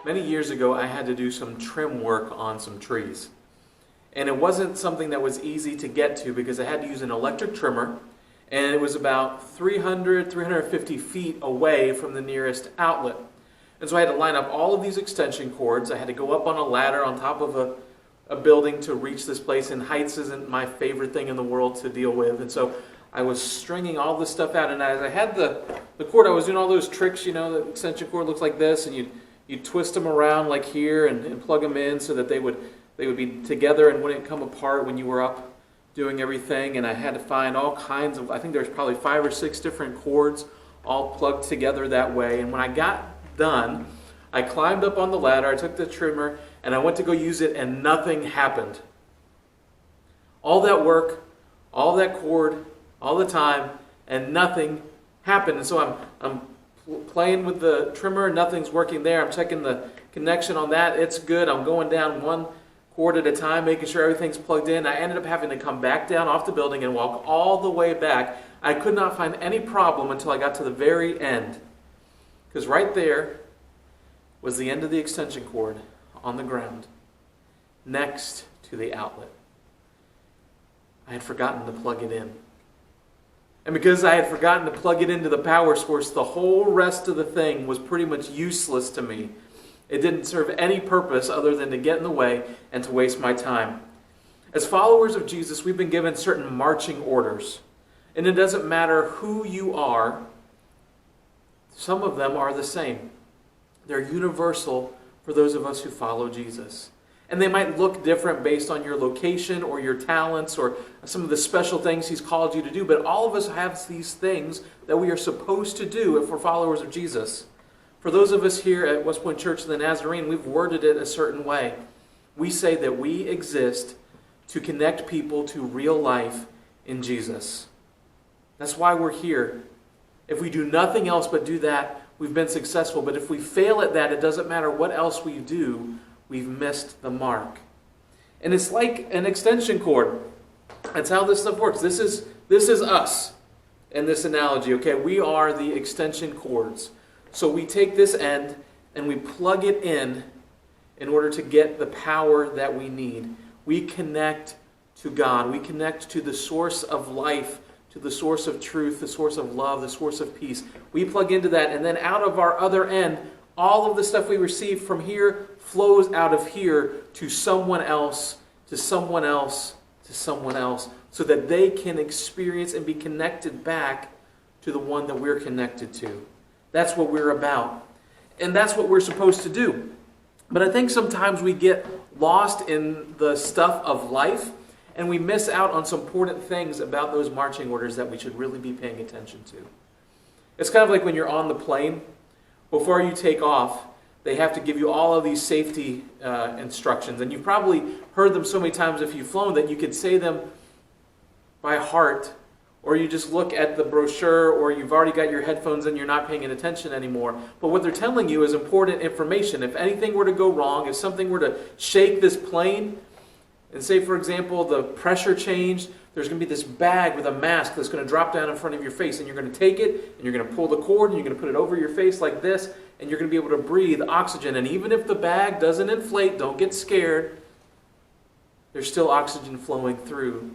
Many years ago, I had to do some trim work on some trees. And it wasn't something that was easy to get to because I had to use an electric trimmer, and it was about 350 feet away from the nearest outlet. And so I had to line up all of these extension cords. I had to go up on a ladder on top of a building to reach this place, and heights isn't my favorite thing in the world to deal with. And so I was stringing all this stuff out, and as I had the cord, I was doing all those tricks, the extension cord looks like this, and you'd twist them around like here and plug them in so that they would be together and wouldn't come apart when you were up doing everything. And I had to find all kinds of, I think there's probably 5 or 6 different cords all plugged together that way. And when I got done, I climbed up on the ladder, I took the trimmer, and I went to go use it, and nothing happened. All that work, all that cord, all the time, and nothing happened. And so I'm playing with the trimmer, nothing's working there. I'm checking the connection on that, it's good. I'm going down one cord at a time, making sure everything's plugged in. I ended up having to come back down off the building and walk all the way back. I could not find any problem until I got to the very end, because right there was the end of the extension cord on the ground next to the outlet. I had forgotten to plug it in. And because I had forgotten to plug it into the power source, the whole rest of the thing was pretty much useless to me. It didn't serve any purpose other than to get in the way and to waste my time. As followers of Jesus, we've been given certain marching orders. And it doesn't matter who you are, some of them are the same. They're universal for those of us who follow Jesus. And they might look different based on your location or your talents or some of the special things He's called you to do. But all of us have these things that we are supposed to do if we're followers of Jesus. For those of us here at West Point Church of the Nazarene, we've worded it a certain way. We say that we exist to connect people to real life in Jesus. That's why we're here. If we do nothing else but do that, we've been successful. But if we fail at that, it doesn't matter what else we do, we've missed the mark. And it's like an extension cord. That's how this stuff works. This is us in this analogy, okay? We are the extension cords. So we take this end and we plug it in order to get the power that we need. We connect to God. We connect to the source of life, to the source of truth, the source of love, the source of peace. We plug into that, and then out of our other end, all of the stuff we receive from here flows out of here to someone else, to someone else, to someone else, so that they can experience and be connected back to the one that we're connected to. That's what we're about. And that's what we're supposed to do. But I think sometimes we get lost in the stuff of life, and we miss out on some important things about those marching orders that we should really be paying attention to. It's kind of like when you're on the plane. Before you take off, they have to give you all of these safety instructions. And you've probably heard them so many times if you've flown that you could say them by heart, or you just look at the brochure, or you've already got your headphones and you're not paying attention anymore. But what they're telling you is important information. If anything were to go wrong, if something were to shake this plane, and say, for example, the pressure changed, there's going to be this bag with a mask that's going to drop down in front of your face, and you're going to take it, and you're going to pull the cord, and you're going to put it over your face like this, and you're going to be able to breathe oxygen. And even if the bag doesn't inflate, don't get scared, there's still oxygen flowing through.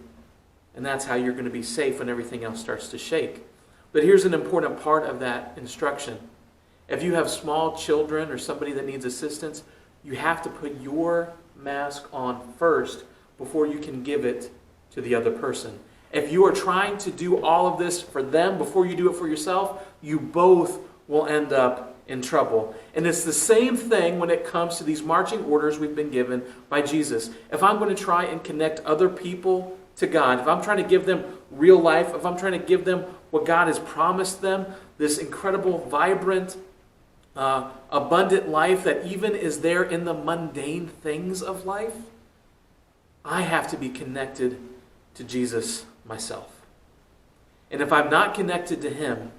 And that's how you're going to be safe when everything else starts to shake. But here's an important part of that instruction. If you have small children or somebody that needs assistance, you have to put your mask on first before you can give it to the other person. If you are trying to do all of this for them before you do it for yourself, you both will end up in trouble. And it's the same thing when it comes to these marching orders we've been given by Jesus. If I'm going to try and connect other people to God, if I'm trying to give them real life, if I'm trying to give them what God has promised them, this incredible, vibrant, abundant life that even is there in the mundane things of life, I have to be connected to Jesus myself. And if I'm not connected to Him,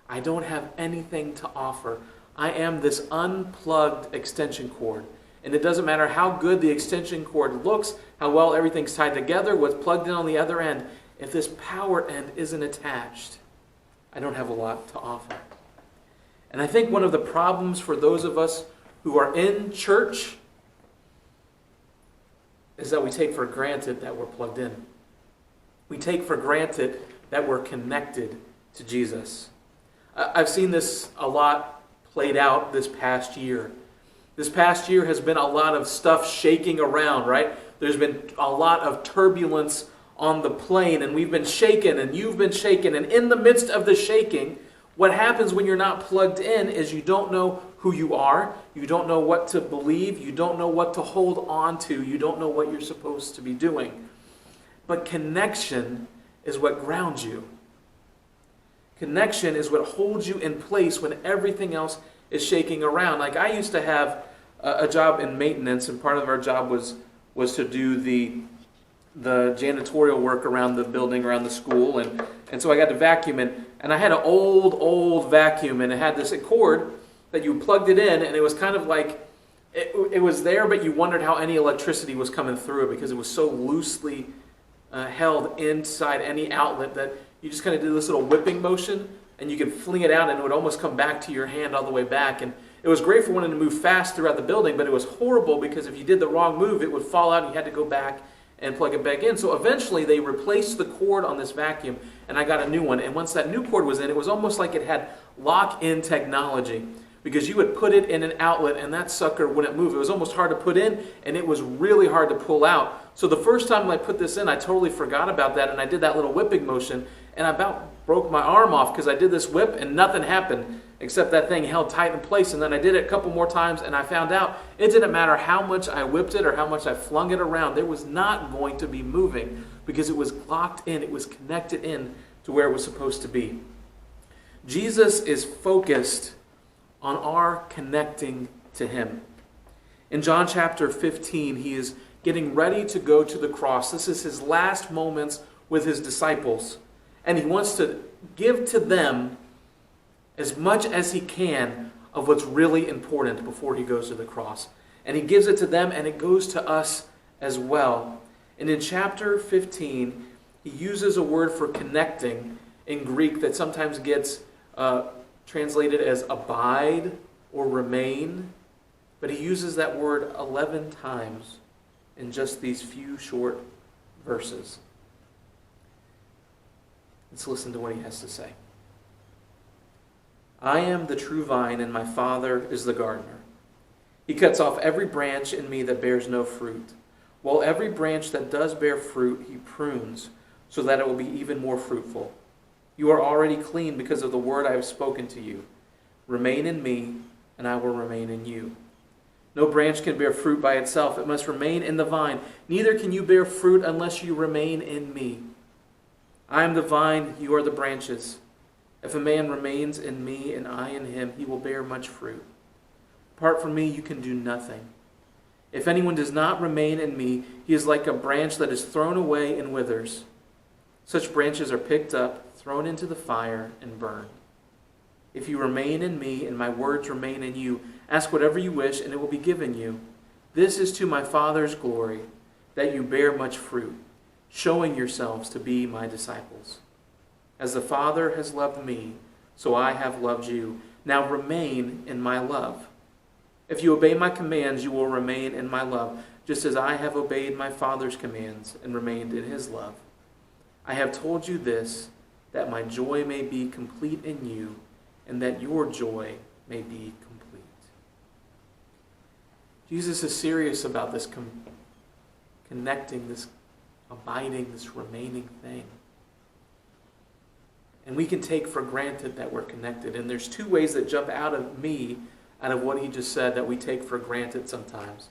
I don't have anything to offer. I am this unplugged extension cord. And it doesn't matter how good the extension cord looks, how well everything's tied together, what's plugged in on the other end. If this power end isn't attached, I don't have a lot to offer. And I think one of the problems for those of us who are in church is that we take for granted that we're plugged in. We take for granted that we're connected to Jesus. I've seen this a lot played out this past year. This past year has been a lot of stuff shaking around, right? There's been a lot of turbulence on the plane, and we've been shaken, and you've been shaken. And in the midst of the shaking, what happens when you're not plugged in is you don't know who you are, you don't know what to believe, you don't know what to hold on to, you don't know what you're supposed to be doing. But connection is what grounds you. Connection is what holds you in place when everything else is shaking around. Like I used to have a job in maintenance, and part of our job was to do the janitorial work around the building, around the school, and so I got to vacuum, and I had an old vacuum, and it had this cord that you plugged it in, and it was kind of like, it was there, but you wondered how any electricity was coming through it because it was so loosely held inside any outlet that you just kind of did this little whipping motion, and you could fling it out, and it would almost come back to your hand all the way back. And it was great for wanting to move fast throughout the building, but it was horrible because if you did the wrong move, it would fall out, and you had to go back and plug it back in. So eventually they replaced the cord on this vacuum, and I got a new one. And once that new cord was in, it was almost like it had lock-in technology, because you would put it in an outlet and that sucker wouldn't move. It was almost hard to put in, and it was really hard to pull out. So the first time I put this in, I totally forgot about that, and I did that little whipping motion, and I about broke my arm off because I did this whip and nothing happened except that thing held tight in place. And then I did it a couple more times, and I found out it didn't matter how much I whipped it or how much I flung it around. It was not going to be moving because it was locked in. It was connected in to where it was supposed to be. Jesus is focused on our connecting to him. In John chapter 15, he is getting ready to go to the cross. This is his last moments with his disciples. And he wants to give to them as much as he can of what's really important before he goes to the cross. And he gives it to them, and it goes to us as well. And in chapter 15, he uses a word for connecting in Greek that sometimes gets translated as abide or remain. But he uses that word 11 times in just these few short verses. Let's listen to what he has to say. I am the true vine, and my Father is the gardener. He cuts off every branch in me that bears no fruit, while every branch that does bear fruit he prunes, so that it will be even more fruitful. You are already clean because of the word I have spoken to you. Remain in me, and I will remain in you. No branch can bear fruit by itself. It must remain in the vine. Neither can you bear fruit unless you remain in me. I am the vine, you are the branches. If a man remains in me and I in him, he will bear much fruit. Apart from me, you can do nothing. If anyone does not remain in me, he is like a branch that is thrown away and withers. Such branches are picked up, thrown into the fire, and burned. If you remain in me and my words remain in you, ask whatever you wish and it will be given you. This is to my Father's glory, that you bear much fruit, showing yourselves to be my disciples. As the Father has loved me, so I have loved you. Now remain in my love. If you obey my commands, you will remain in my love, just as I have obeyed my Father's commands and remained in his love. I have told you this, that my joy may be complete in you, and that your joy may be complete. Jesus is serious about this connecting, this abiding, this remaining thing. And we can take for granted that we're connected. And there's two ways that jump out of what he just said, that we take for granted sometimes.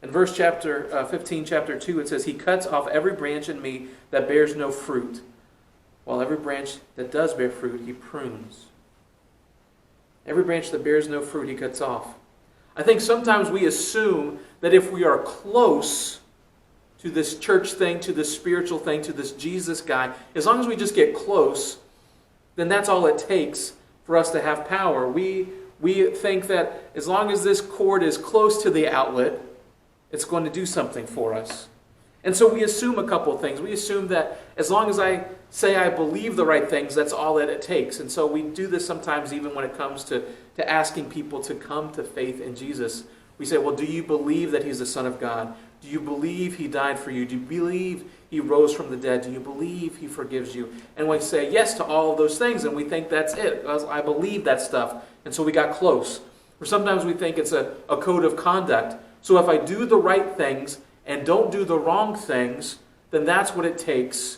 In verse 15, chapter 2, it says, he cuts off every branch in me that bears no fruit, while every branch that does bear fruit, he prunes. Every branch that bears no fruit, he cuts off. I think sometimes we assume that if we are close to this church thing, to this spiritual thing, to this Jesus guy, as long as we just get close, then that's all it takes for us to have power. We think that as long as this cord is close to the outlet, it's going to do something for us. And so we assume a couple of things. We assume that as long as I say I believe the right things, that's all that it takes. And so we do this sometimes even when it comes to asking people to come to faith in Jesus. We say, well, do you believe that he's the Son of God? Do you believe he died for you? Do you believe he rose from the dead? Do you believe he forgives you? And we say yes to all of those things, and we think that's it. I believe that stuff. And so we got close. Or sometimes we think it's a code of conduct. So if I do the right things and don't do the wrong things, then that's what it takes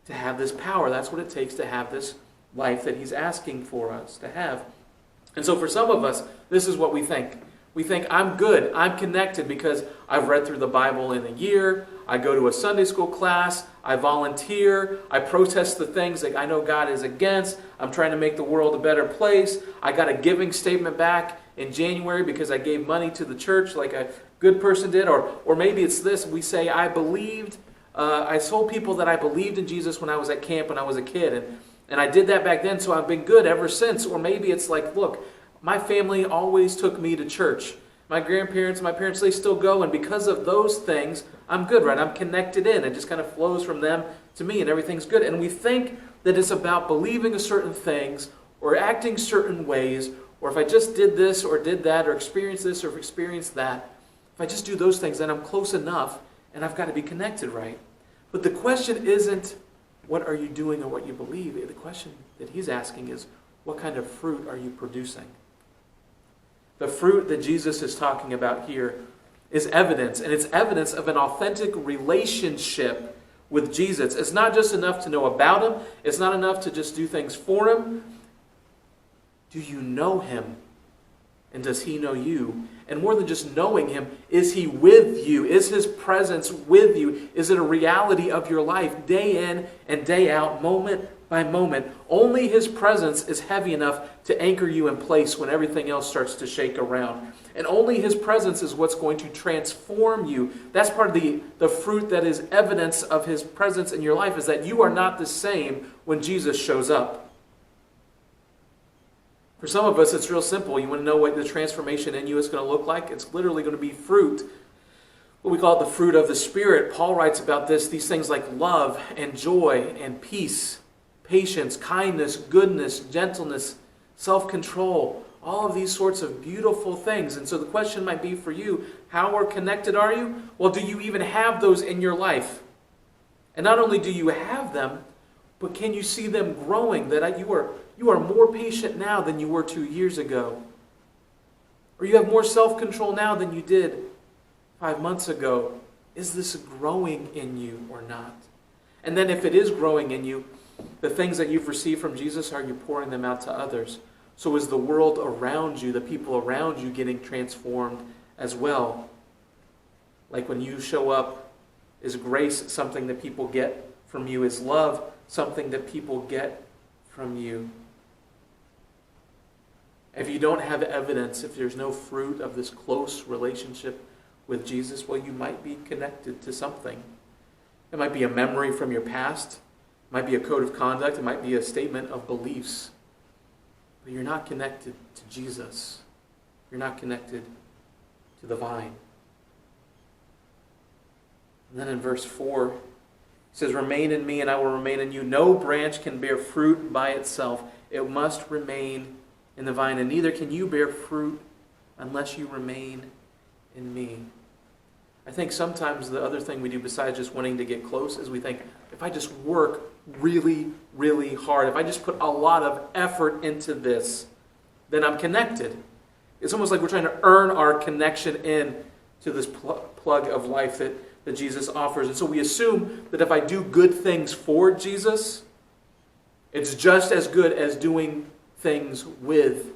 to have this power. That's what it takes to have this life that he's asking for us to have. And so for some of us, this is what we think. We think, I'm good, I'm connected because I've read through the Bible in a year, I go to a Sunday school class, I volunteer, I protest the things that I know God is against, I'm trying to make the world a better place, I got a giving statement back in January because I gave money to the church like a good person did, or maybe it's this, we say, I told people that I believed in Jesus when I was at camp when I was a kid, and I did that back then, so I've been good ever since. Or maybe it's like, look, my family always took me to church. My grandparents, my parents, they still go, and because of those things, I'm good, right? I'm connected in. It just kind of flows from them to me, and everything's good. And we think that it's about believing certain things, or acting certain ways, or if I just did this, or did that, or experienced this, or experienced that, if I just do those things, then I'm close enough, and I've got to be connected, right? But the question isn't, what are you doing or what you believe? The question that he's asking is, what kind of fruit are you producing? The fruit that Jesus is talking about here is evidence, and it's evidence of an authentic relationship with Jesus. It's not just enough to know about him. It's not enough to just do things for him. Do you know him? And does he know you? And more than just knowing him, is he with you? Is his presence with you? Is it a reality of your life day in and day out, moment by moment? Only his presence is heavy enough to anchor you in place when everything else starts to shake around. And only his presence is what's going to transform you. That's part of the fruit that is evidence of his presence in your life, is that you are not the same when Jesus shows up. For some of us, it's real simple. You want to know what the transformation in you is going to look like? It's literally going to be fruit. What we call it the fruit of the Spirit. Paul writes about these things like love and joy and peace, patience, kindness, goodness, gentleness, self-control. All of these sorts of beautiful things. And so the question might be for you, how connected are you? Well, do you even have those in your life? And not only do you have them, but can you see them growing? That you are more patient now than you were 2 years ago. Or you have more self-control now than you did 5 months ago. Is this growing in you or not? And then if it is growing in you, the things that you've received from Jesus, are you pouring them out to others? So is the world around you, the people around you, getting transformed as well? Like when you show up, is grace something that people get from you? Is love something that people get from you? If you don't have evidence, if there's no fruit of this close relationship with Jesus, well, you might be connected to something. It might be a memory from your past. It might be a code of conduct. It might be a statement of beliefs. But you're not connected to Jesus. You're not connected to the vine. And then in verse 4, it says, "Remain in me and I will remain in you. No branch can bear fruit by itself. It must remain in the vine, and neither can you bear fruit unless you remain in me." I think sometimes the other thing we do besides just wanting to get close is we think, if I just work really, really hard, if I just put a lot of effort into this, then I'm connected. It's almost like we're trying to earn our connection in to this plug of life that Jesus offers. And so we assume that if I do good things for Jesus, it's just as good as doing things with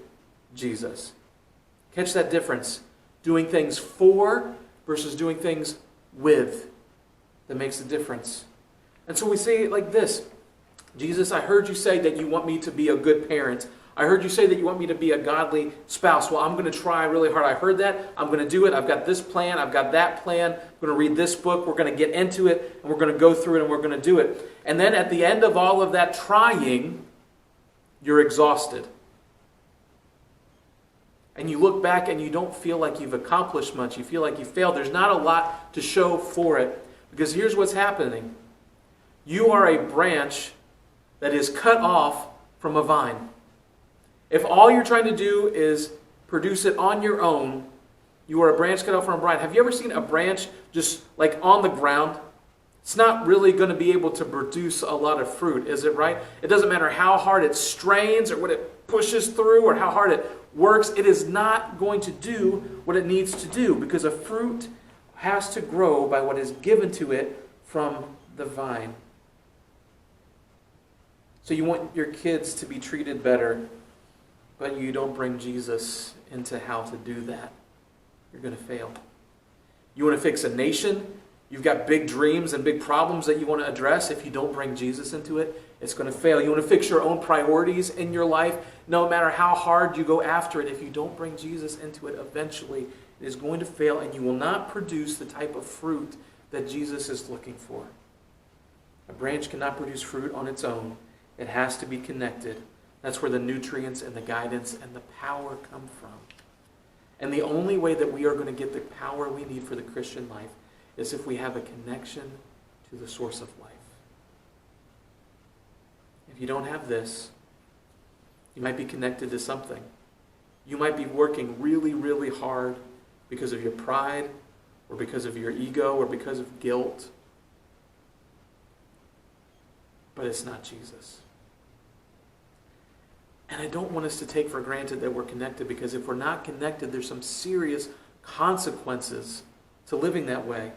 Jesus. Catch that difference. Doing things for versus doing things with. That makes a difference. And so we say it like this: Jesus, I heard you say that you want me to be a good parent. I heard you say that you want me to be a godly spouse. Well, I'm going to try really hard. I heard that. I'm going to do it. I've got this plan. I've got that plan. I'm going to read this book. We're going to get into it, and we're going to go through it, and we're going to do it. And then at the end of all of that trying, you're exhausted. and you look back and you don't feel like you've accomplished much, you feel like you failed, there's not a lot to show for it. Because here's what's happening. You are a branch that is cut off from a vine. If all you're trying to do is produce it on your own, you are a branch cut off from a vine. Have you ever seen a branch just like on the ground? It's not really going to be able to produce a lot of fruit, is it right? It doesn't matter how hard it strains or what it pushes through or how hard it works. It is not going to do what it needs to do because a fruit has to grow by what is given to it from the vine. So you want your kids to be treated better, but you don't bring Jesus into how to do that. You're going to fail. You want to fix a nation? You've got big dreams and big problems that you want to address. If you don't bring Jesus into it, it's going to fail. You want to fix your own priorities in your life? No matter how hard you go after it, if you don't bring Jesus into it, eventually it is going to fail and you will not produce the type of fruit that Jesus is looking for. A branch cannot produce fruit on its own. It has to be connected. That's where the nutrients and the guidance and the power come from. And the only way that we are going to get the power we need for the Christian life is if we have a connection to the source of life. If you don't have this, you might be connected to something. You might be working really, really hard because of your pride or because of your ego or because of guilt. But it's not Jesus. And I don't want us to take for granted that we're connected, because if we're not connected, there's some serious consequences to living that way.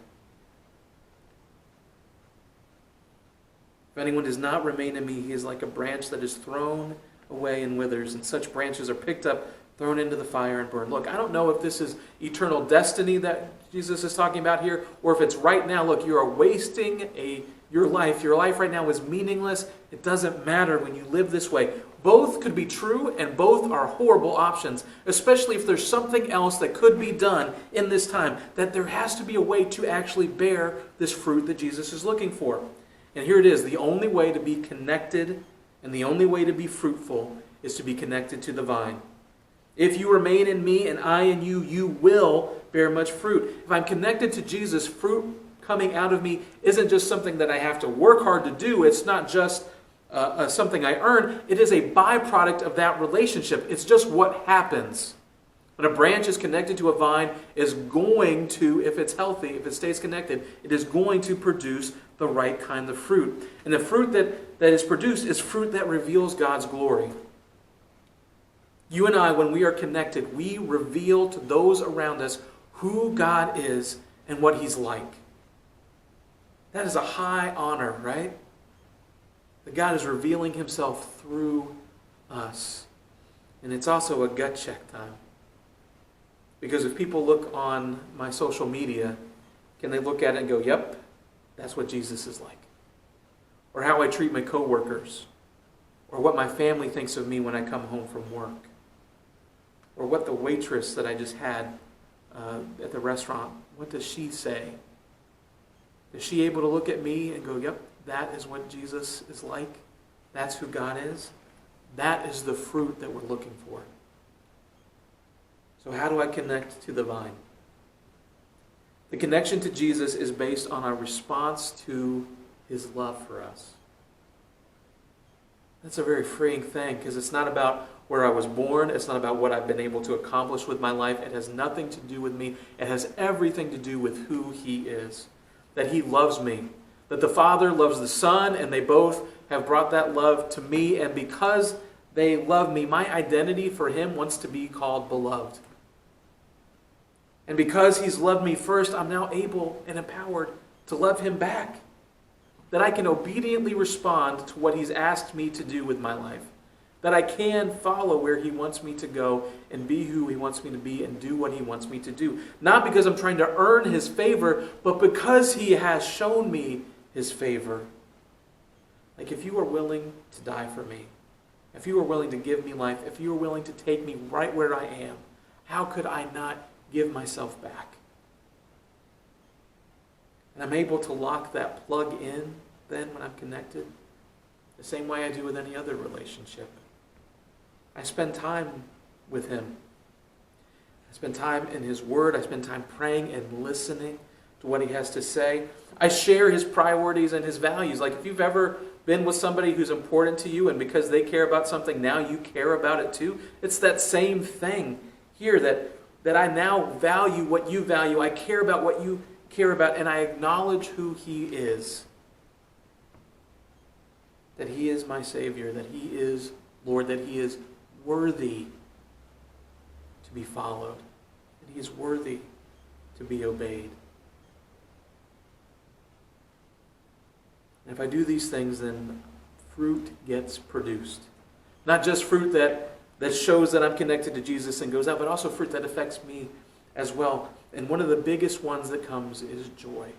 If anyone does not remain in me, he is like a branch that is thrown away and withers, and such branches are picked up, thrown into the fire and burned. Look, I don't know if this is eternal destiny that Jesus is talking about here, or if it's right now. Look, you are wasting your life. Your life right now is meaningless. It doesn't matter when you live this way. Both could be true, and both are horrible options, especially if there's something else that could be done in this time, that there has to be a way to actually bear this fruit that Jesus is looking for. And here it is. The only way to be connected and the only way to be fruitful is to be connected to the vine. If you remain in me and I in you, you will bear much fruit. If I'm connected to Jesus, fruit coming out of me isn't just something that I have to work hard to do. It's not just something I earn. It is a byproduct of that relationship. It's just what happens. When a branch is connected to a vine, is going to, if it's healthy, if it stays connected, it is going to produce the right kind of fruit. And the fruit that is produced is fruit that reveals God's glory. You and I, when we are connected, we reveal to those around us who God is and what He's like. That is a high honor, right? That God is revealing Himself through us. And it's also a gut check time. Because if people look on my social media, can they look at it and go, yep, that's what Jesus is like? Or how I treat my coworkers, or what my family thinks of me when I come home from work, or what the waitress that I just had at the restaurant, what does she say? Is she able to look at me and go, yep, that is what Jesus is like? That's who God is? That is the fruit that we're looking for. So how do I connect to the vine? The connection to Jesus is based on our response to His love for us. That's a very freeing thing, because it's not about where I was born. It's not about what I've been able to accomplish with my life. It has nothing to do with me. It has everything to do with who He is. That He loves me. That the Father loves the Son, and they both have brought that love to me. And because they love me, my identity for Him wants to be called beloved. And because He's loved me first, I'm now able and empowered to love Him back. That I can obediently respond to what He's asked me to do with my life. That I can follow where He wants me to go and be who He wants me to be and do what He wants me to do. Not because I'm trying to earn His favor, but because He has shown me His favor. Like, if you are willing to die for me, if you are willing to give me life, if you are willing to take me right where I am, how could I not give myself back? And I'm able to lock that plug in then when I'm connected, the same way I do with any other relationship. I spend time with Him. I spend time in His Word. I spend time praying and listening to what He has to say. I share His priorities and His values. Like if you've ever been with somebody who's important to you and because they care about something, now you care about it too. It's that same thing here that I now value what you value. I care about what you care about, and I acknowledge who He is. That He is my Savior, that He is Lord, that He is worthy to be followed, that He is worthy to be obeyed. And if I do these things, then fruit gets produced. Not just fruit that shows that I'm connected to Jesus and goes out, but also fruit that affects me as well. And one of the biggest ones that comes is joy.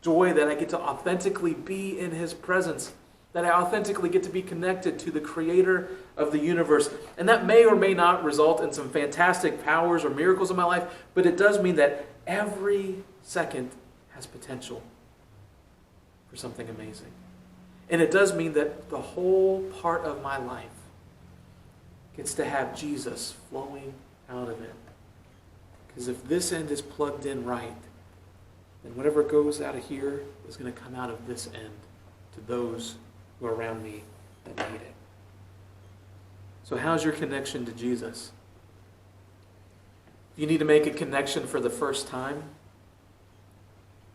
Joy that I get to authentically be in His presence, that I authentically get to be connected to the Creator of the universe. And that may or may not result in some fantastic powers or miracles in my life, but it does mean that every second has potential for something amazing. And it does mean that the whole part of my life gets to have Jesus flowing out of it. Because if this end is plugged in right, then whatever goes out of here is going to come out of this end to those who are around me that need it. So how's your connection to Jesus? You need to make a connection for the first time.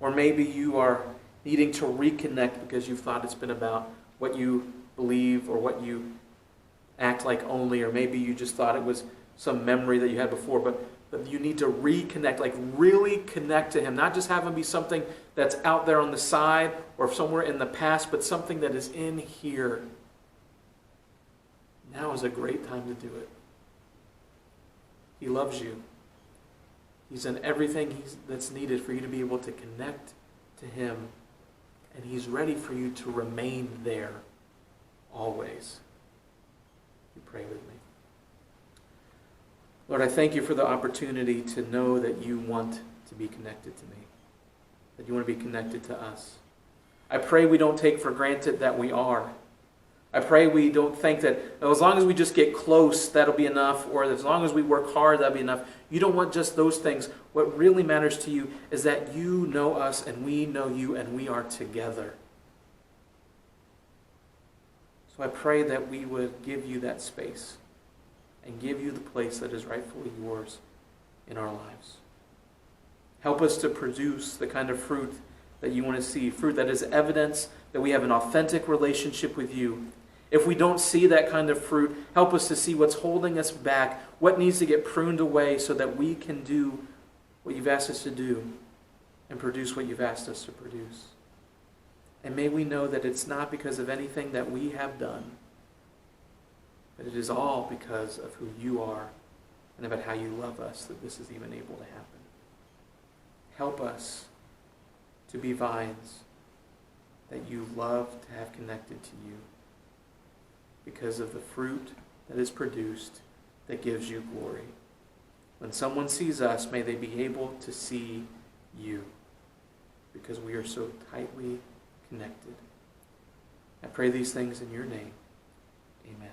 Or maybe you are needing to reconnect because you've thought it's been about what you believe or what you act like only, or maybe you just thought it was some memory that you had before, but you need to reconnect, like really connect to Him. Not just have Him be something that's out there on the side or somewhere in the past, but something that is in here. Now is a great time to do it. He loves you. He's done everything that's needed for you to be able to connect to Him, and He's ready for you to remain there always. You pray with me. Lord, I thank You for the opportunity to know that You want to be connected to me, that You want to be connected to us. I pray we don't take for granted that we are. I pray we don't think that as long as we just get close, that'll be enough, or as long as we work hard, that'll be enough. You don't want just those things. What really matters to You is that You know us and we know You and we are together. So I pray that we would give You that space and give You the place that is rightfully Yours in our lives. Help us to produce the kind of fruit that You want to see, fruit that is evidence that we have an authentic relationship with You. If we don't see that kind of fruit, help us to see what's holding us back, what needs to get pruned away so that we can do what You've asked us to do and produce what You've asked us to produce. And may we know that it's not because of anything that we have done, but it is all because of who You are and about how You love us that this is even able to happen. Help us to be vines that You love to have connected to You because of the fruit that is produced that gives You glory. When someone sees us, may they be able to see You because we are so tightly connected. I pray these things in Your name. Amen.